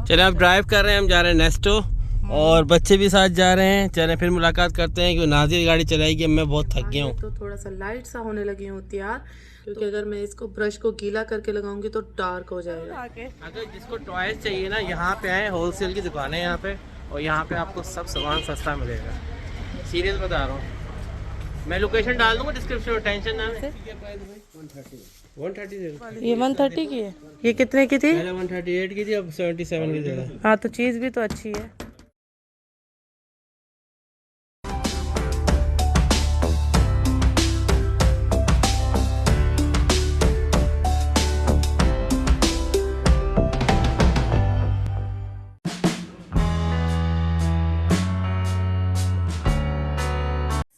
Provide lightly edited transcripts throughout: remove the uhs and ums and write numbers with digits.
चले आप ड्राइव कर रहे हैं, हम जा रहे हैं नेस्टो और बच्चे भी साथ जा रहे हैं। चले फिर मुलाकात करते हैं कि नाज़िर गाड़ी चलाएगी। मैं बहुत थक गया हूँ तो थोड़ा सा लाइट सा होने लगी हूँ तैयार, क्योंकि अगर मैं इसको ब्रश को गीला करके लगाऊंगी तो डार्क हो जाएगा। अगर जिसको टॉयज चाहिए ना, यहाँ पे आए, होलसेल की दुकान है यहाँ पे, और यहाँ पे आपको सब सामान सस्ता मिलेगा। सीरियस बता रहा हूँ, मैं लोकेशन डाल दूंगा डिस्क्रिप्शन में, टेंशन ना लें। 130 ये 130 की है। ये कितने की थी? पहले 138 की थी, अब 77 की दे रहा है। हाँ तो चीज़ भी तो अच्छी है।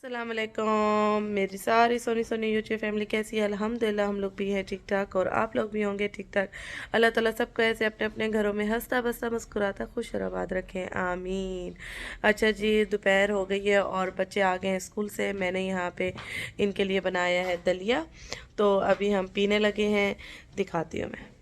अस्सलामुअलैकुम, मेरी सारी सोनी यूट्यूब फैमिली कैसी है? अल्हम्दुलिल्लाह हम लोग भी हैं ठीक ठाक और आप लोग भी होंगे ठीक ठाक। अल्लाह ताला सबको ऐसे अपने अपने घरों में हंसता बसता मुस्कुराता खुश और आबाद रखें, आमीन। अच्छा जी, दोपहर हो गई है और बच्चे आ गए हैं स्कूल से। मैंने यहाँ पे इनके लिए बनाया है दलिया, तो अभी हम पीने लगे हैं, दिखाती हूँ मैं।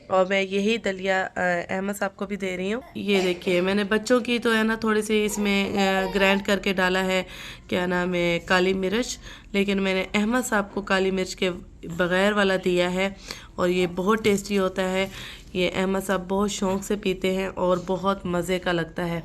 और मैं यही दलिया अहमद साहब को भी दे रही हूँ। ये देखिए, मैंने बच्चों की तो है ना थोड़ी सी इसमें ग्राइंड करके डाला है, क्या नाम है, काली मिर्च, लेकिन मैंने अहमद साहब को काली मिर्च के बग़ैर वाला दिया है और ये बहुत टेस्टी होता है। ये अहमद साहब बहुत शौक़ से पीते हैं और बहुत मज़े का लगता है।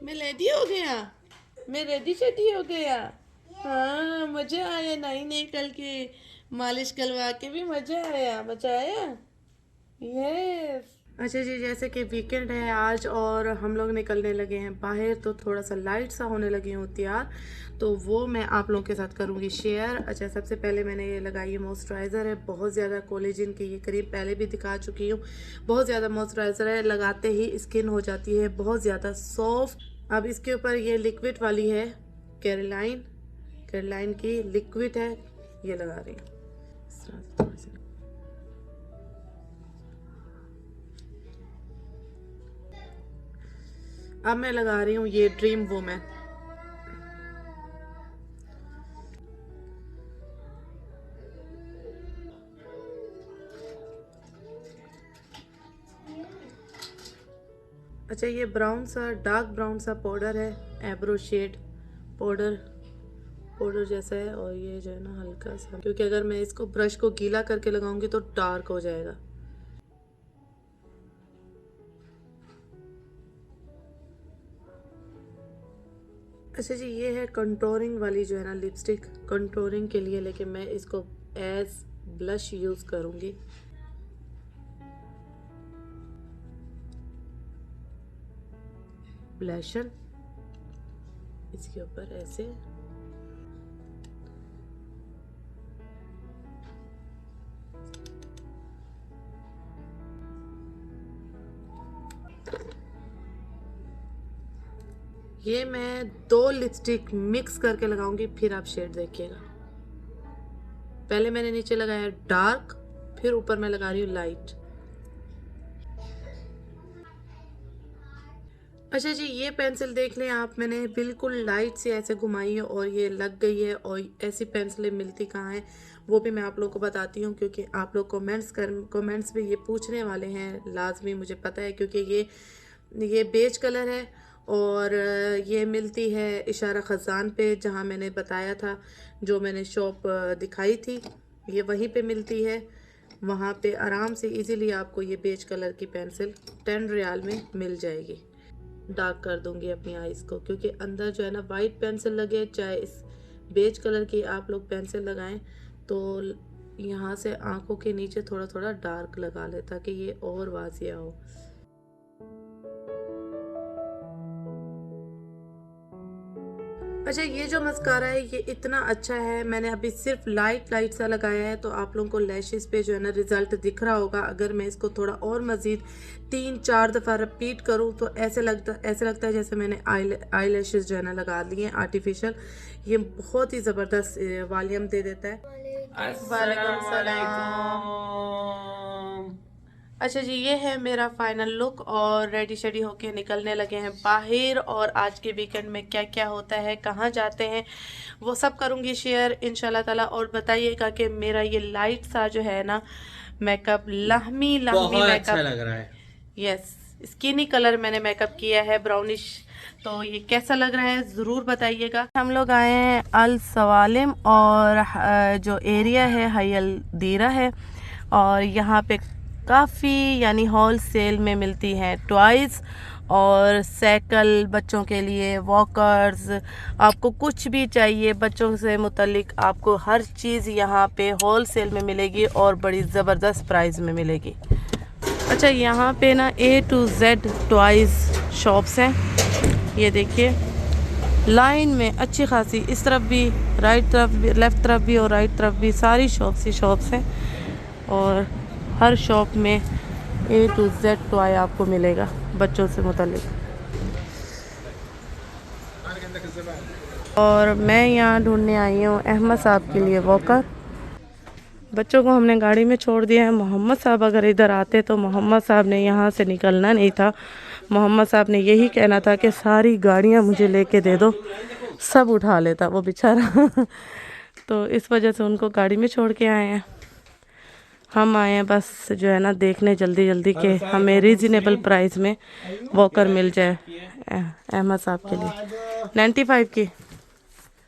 मैं रेडी हो गया, मैं रेडी शेडी हो गया। हाँ मज़ा आया, नहीं नहीं कल के मालिश करवा के भी मज़ा आया, मज़ा आया। यस। अच्छा जी, जैसे कि वीकेंड है आज और हम लोग निकलने लगे हैं बाहर, तो थोड़ा सा लाइट सा होने लगी हूँ तैयार, तो वो मैं आप लोगों के साथ करूँगी शेयर। अच्छा, सबसे पहले मैंने ये लगाई है मॉइस्चराइज़र है, बहुत ज़्यादा कोलेजन की ये क्रीम पहले भी दिखा चुकी हूँ। बहुत ज़्यादा मॉइस्चराइज़र है, लगाते ही स्किन हो जाती है बहुत ज़्यादा सॉफ्ट। अब इसके ऊपर ये लिक्विड वाली है, कैरोलाइन की लिक्विड है, ये लगा रही हूँ इस तरह से थोड़ी सी। अब मैं लगा रही हूँ ये ड्रीम वुमेन। अच्छा, ये ब्राउन सा, डार्क ब्राउन सा पाउडर है, एब्रो शेड पाउडर जैसा है, और ये जो है ना हल्का सा, क्योंकि अगर मैं इसको ब्रश को गीला करके लगाऊंगी तो डार्क हो जाएगा। अच्छा जी, ये है कंटूरिंग वाली जो है ना लिपस्टिक, कंटूरिंग के लिए, लेकिन मैं इसको एज ब्लश यूज़ करूँगी। ब्लशर इसके ऊपर ऐसे, ये मैं 2 लिपस्टिक मिक्स करके लगाऊंगी, फिर आप शेड देखिएगा। पहले मैंने नीचे लगाया डार्क, फिर ऊपर मैं लगा रही हूँ लाइट। अच्छा जी, ये पेंसिल देख लें आप, मैंने बिल्कुल लाइट से ऐसे घुमाई है और ये लग गई है। और ऐसी पेंसिलें मिलती कहाँ हैं वो भी मैं आप लोगों को बताती हूँ, क्योंकि आप लोग कमेंट्स में ये पूछने वाले हैं लाजमी, मुझे पता है, क्योंकि ये बेज कलर है और ये मिलती है इशारा ख़ज़ान पे, जहाँ मैंने बताया था, जो मैंने शॉप दिखाई थी, ये वहीं पे मिलती है। वहाँ पे आराम से इजीली आपको ये बेज कलर की पेंसिल 10 रियाल में मिल जाएगी। डार्क कर दूंगी अपनी आईज को, क्योंकि अंदर जो है ना वाइट पेंसिल लगे, चाहे इस बेज कलर की आप लोग पेंसिल लगाएं, तो यहाँ से आंखों के नीचे थोड़ा थोड़ा डार्क लगा ले, ताकि ये और वाजिया हो। अच्छा, ये जो मस्कारा है ये इतना अच्छा है, मैंने अभी सिर्फ लाइट सा लगाया है, तो आप लोगों को लैशेस पे जो है ना रिजल्ट दिख रहा होगा। अगर मैं इसको थोड़ा और मज़ीद 3-4 दफ़ा रिपीट करूँ तो ऐसे लगता है जैसे मैंने आई लैशेस जो है ना लगा लिए हैं आर्टिफिशियल। ये बहुत ही ज़बरदस्त वॉल्यूम दे देता है। वालेकुम सलाम। अच्छा जी, ये है मेरा फाइनल लुक और रेडी शेडी होके निकलने लगे हैं बाहर। और आज के वीकेंड में क्या क्या होता है, कहाँ जाते हैं, वो सब करूँगी शेयर इंशाल्लाह ताला। और बताइएगा कि मेरा ये लाइट सा जो है ना मेकअप, लहमी मेकअप अच्छा लग रहा है। यस, स्किनी कलर मैंने मेकअप किया है, ब्राउनिश। तो ये कैसा लग रहा है ज़रूर बताइएगा। हम लोग आए हैं अल सवालिम, और जो एरिया है हयल दीरा है, और यहाँ पे काफ़ी यानी होल सेल में मिलती हैं टॉयज़ और साइकिल, बच्चों के लिए वॉकर्स, आपको कुछ भी चाहिए बच्चों से मुतल्लिक, आपको हर चीज़ यहाँ पे होल सेल में मिलेगी और बड़ी ज़बरदस्त प्राइस में मिलेगी। अच्छा, यहाँ पे ना A to Z toys shops हैं, ये देखिए लाइन में अच्छी खासी, इस तरफ भी, राइट तरफ भी, लेफ़्ट तरफ भी और राइट तरफ भी, सारी शॉप्स ही शॉप्स हैं। और हर शॉप में A to Z टॉय आपको मिलेगा बच्चों से मुतालिक। और मैं यहाँ ढूंढने आई हूँ अहमद साहब के लिए वॉकर। बच्चों को हमने गाड़ी में छोड़ दिया है। मोहम्मद साहब अगर इधर आते तो मोहम्मद साहब ने यहाँ से निकलना नहीं था। मोहम्मद साहब ने यही कहना था कि सारी गाड़ियाँ मुझे लेके दे दो, सब उठा लेता वो बेचारा तो इस वजह से उनको गाड़ी में छोड़ के आए हैं। हम आए हैं बस जो है ना देखने जल्दी कि हमें रीज़नेबल प्राइस में वॉकर मिल जाए अहमद साहब के लिए। 95 की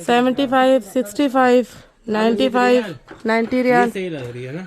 75, 65, 95, 90 रियाल। सही लग रही है ना?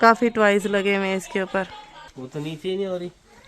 काफ़ी टॉयज लगे हुए हैं इसके ऊपर। वो तो नीचे नहीं हो रही।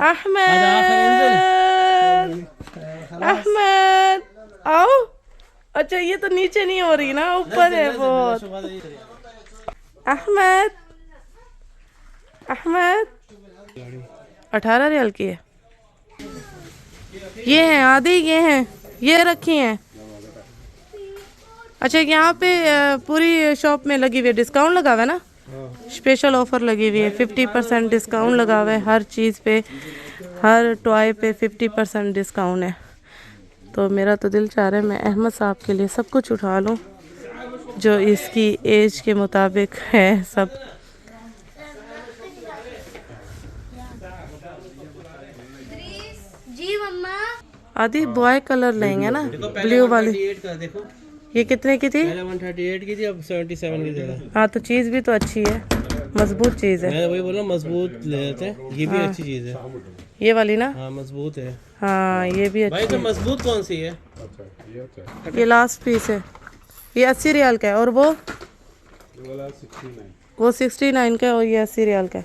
अहमद, अहमद आओ। अच्छा, ये तो नीचे नहीं हो रही ना, ऊपर है बहुत। अहमद, अहमद 18 रियाल की है। ये हैं आदि, ये हैं, ये रखी हैं। अच्छा, यहाँ पे पूरी शॉप में लगी हुई है, डिस्काउंट लगा हुआ है ना, स्पेशल ऑफर लगी हुई है, 50% डिस्काउंट लगा हुआ है हर चीज़ पे, हर टॉय पे 50% डिस्काउंट है। तो मेरा तो दिल चाह रहा है मैं अहमद साहब के लिए सब कुछ उठा लूँ जो इसकी एज के मुताबिक है सब। जी मम्मा। आदि बॉय कलर लेंगे ना, ब्लू वाली। 138 का देखो, ये कितने की थी? पहले 138 की थी, अब 77 की दे रहा है। हाँ, तो चीज़ भी तो अच्छी है, मजबूत चीज़ है। मैं वही बोला मजबूत ले लेते हैं, ये भी अच्छी चीज़ है। ये वाली ना, हाँ मजबूत है। हाँ ये भी भाई अच्छी तो मजबूत कौन सी है? है। ये लास्ट पीस है। ये 80 रियाल का है, और वो 69 का है, और ये 80 रियाल का है।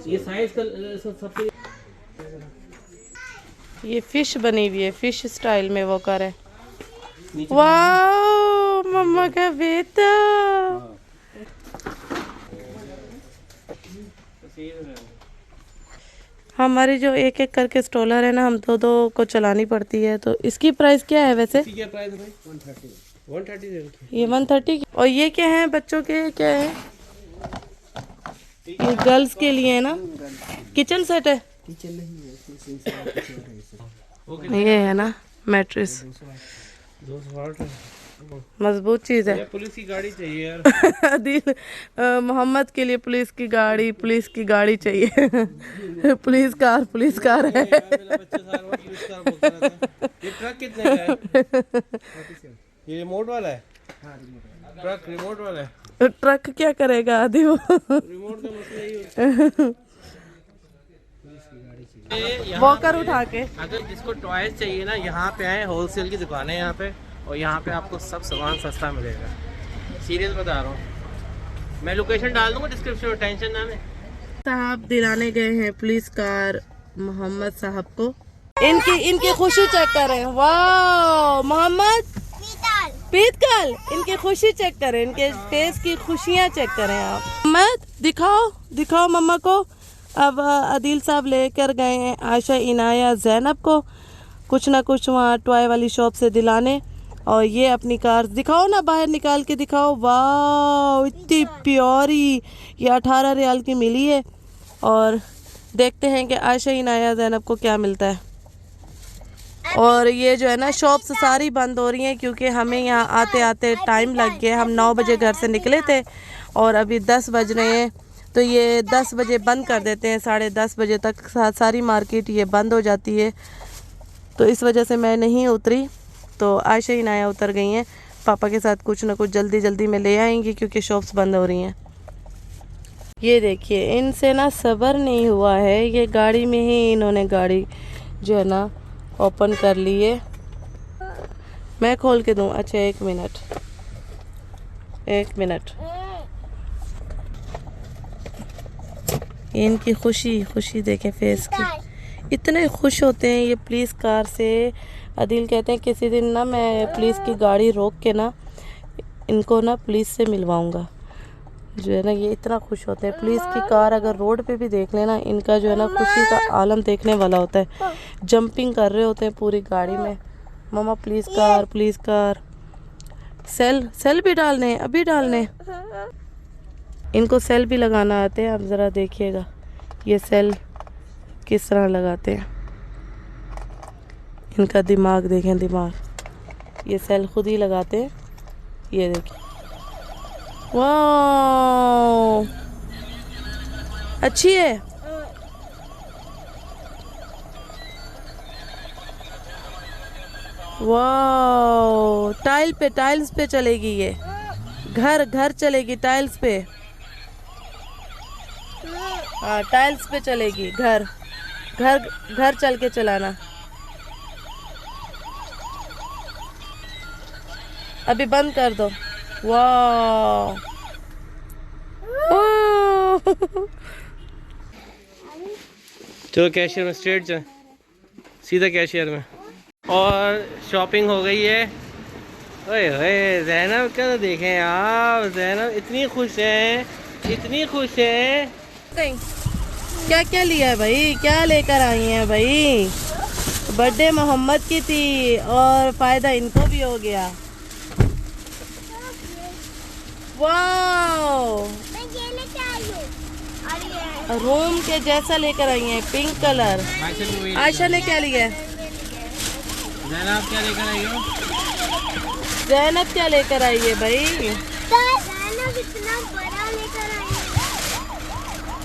ये साइज का सबसे ये फिश बनी हुई है, फिश स्टाइल में वो कर है। वाह मम्मा का बेटा। हमारी जो एक एक करके स्टॉलर है ना, हम दो दो को चलानी पड़ती है। तो इसकी प्राइस क्या है वैसे? क्या प्राइस है भाई? 130 ये 130। और ये क्या है बच्चों के, क्या है ये? गर्ल्स के लिए है ना, किचन सेट है। ये है ना मैट्रेस, 260 मजबूत चीज है। पुलिस की गाड़ी चाहिए यार। दिल मोहम्मद के लिए पुलिस की गाड़ी चाहिए। पुलिस कार है। मेरा बच्चा सारा वक्त पुलिस कार बोलता रहता है। ये ट्रक कितने का है? ये रिमोट वाला है? ट्रक रिमोट वाला है? ट्रक क्या करेगा आदि वो। रिमोट का मसला ही होता है। वॉकर उठा के। अगर जिसको टॉयज चाहिए ना, यहाँ पे आए, होलसेल की दुकान है यहाँ पे, और यहाँ पे आपको सब सामान सस्ता मिलेगा। सीरियस बता रहा हूँ, मैं लोकेशन डाल दूंगा डिस्क्रिप्शन में, टेंशन ना लें। साहब दिलाने गए हैं पुलिस कार मोहम्मद साहब को। इनकी खुशी चेक करें। वाह मोहम्मद पीतकल, इनकी खुशी चेक करें, इनके फेस की खुशियाँ चेक करें आप। मोहम्मद दिखाओ मम्मा को। अब आदिल साहब लेकर गए हैं आयशा, इनाया, जैनब को कुछ ना कुछ वहाँ टॉय वाली शॉप से दिलाने। और ये अपनी कार दिखाओ ना, बाहर निकाल के दिखाओ। वाह इतनी प्यारी, ये 18 रियाल की मिली है। और देखते हैं कि आयशा, इनाया, जैनब को क्या मिलता है। और ये जो है ना शॉप्स सारी बंद हो रही हैं, क्योंकि हमें यहाँ आते आते टाइम लग गया। हम 9 बजे घर से निकले थे और अभी 10 बज रहे हैं। तो ये 10 बजे बंद कर देते हैं, 10:30 बजे तक सारी मार्केट ये बंद हो जाती है। तो इस वजह से मैं नहीं उतरी। तो आयशा, इनाया उतर गई हैं पापा के साथ। कुछ ना कुछ जल्दी में ले आएंगी क्योंकि शॉप्स बंद हो रही हैं। ये देखिए, इनसे ना सब्र नहीं हुआ है। ये गाड़ी में ही इन्होंने गाड़ी जो है ना ओपन कर ली है। मैं खोल के दूँ? अच्छा एक मिनट। इनकी खुशी देखें फेस की, इतने खुश होते हैं ये पुलिस कार से। आदिल कहते हैं किसी दिन ना मैं पुलिस की गाड़ी रोक के ना इनको ना पुलिस से मिलवाऊंगा। जो है ना ये इतना खुश होते हैं। पुलिस की कार अगर रोड पे भी देख लेना, इनका जो है ना खुशी का आलम देखने वाला होता है। जंपिंग कर रहे होते हैं पूरी गाड़ी में। मम्मा पुलिस कार। सेल भी डालने, अभी डालने। इनको सेल भी लगाना आते हैं। आप ज़रा देखिएगा ये सेल किस तरह लगाते हैं। इनका दिमाग देखें, ये सेल खुद ही लगाते हैं। ये देखिए, वाह अच्छी है। वाह टाइल्स पे चलेगी ये। घर चलेगी टाइल्स पे। हाँ टाइल्स पे चलेगी। घर चल के चलाना। अभी बंद कर दो। वाह चलो कैशियर में स्ट्रेट जाए, सीधा कैशियर में। और शॉपिंग हो गई है। ओए ज़ैनब क्या देखें आप, ज़ैनब इतनी खुश है। क्या लिया है भाई, क्या लेकर आई हैं भाई? बर्थडे मोहम्मद की थी और फायदा इनको भी हो गया। वाओ रूम के जैसा लेकर आई हैं, पिंक कलर। आयशा ने क्या लिया है? ज़ैनब क्या लेकर आई हो? ज़ैनब क्या लेकर आई है भाई? ज़ैनब इतना बड़ा लेकर आई है।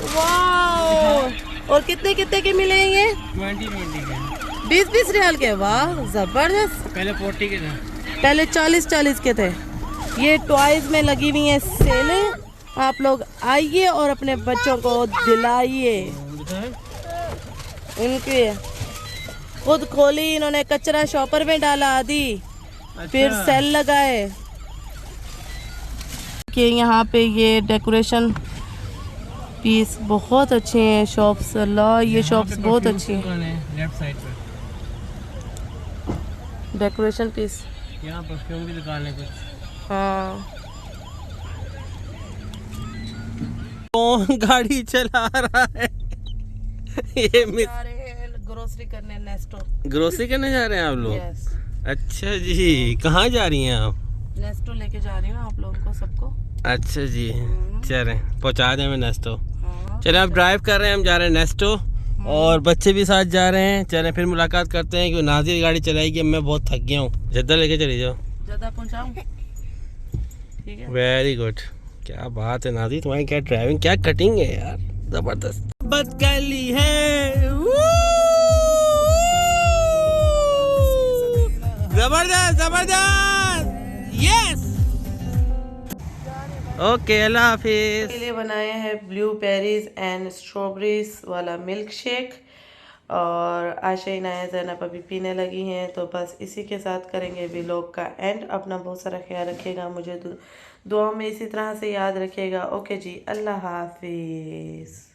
वाओ और कितने के मिले हैं ये? 20 के, 20 रियाल के। वाह जबरदस्त। पहले 40 के थे, पहले 40 के थे। ये टॉयज में लगी हुई हैं सेलें। आप लोग आइए और अपने बच्चों को दिलाइए। इनके खुद खोली इन्होंने, कचरा शॉपर में डाला आदि, फिर सेल लगाए। देखिए यहाँ पे ये डेकोरेशन पीस बहुत अच्छे हैं शॉप्स। अल्लाह ये शॉप्स बहुत अच्छी हैं। लेफ्ट साइड पे डेकोरेशन पीस यहाँ परफ्यूम की दुकान है कुछ। हाँ। कौन गाड़ी चला रहा है? ये मिस जा रहे हैं ग्रोसरी करने नेस्टो। ग्रोसरी करने जा रहे हैं आप लोग? यस, अच्छा जी, कहाँ जा रही हैं आप? नेस्टो लेके जा रही हूँ आप लोगों को सबको। अच्छा जी, चलें पहुँचा दें मैं नेस्टो। हाँ। चलें आप ड्राइव कर रहे हैं, हम जा रहे हैं नेस्टो और बच्चे भी साथ जा रहे हैं। चलें फिर मुलाकात करते हैं कि नाज़िर गाड़ी चलाएगी। अब मैं बहुत थक गया हूँ। जद्दा लेके चली जाओ। ज़्यादा पहुँचाऊँ? ठीक है। वेरी गुड, क्या बात है नाज़िर, तुम्हारी क्या ड्राइविंग, क्या कटिंग है यार, जबरदस्त। बात कर ली है, जबरदस्त जबरदस्त, यस। ओके, अल्लाह हाफिज। के लिए बनाए हैं ब्लूबेरीज एंड स्ट्रॉबेरीज वाला मिल्क शेक और आशा इनाया ज़ैनब अभी पीने लगी हैं। तो बस इसी के साथ करेंगे व्लॉग का एंड। अपना बहुत सारा ख्याल रखिएगा, मुझे दुआ में इसी तरह से याद रखिएगा। ओके जी, अल्लाह हाफिज़।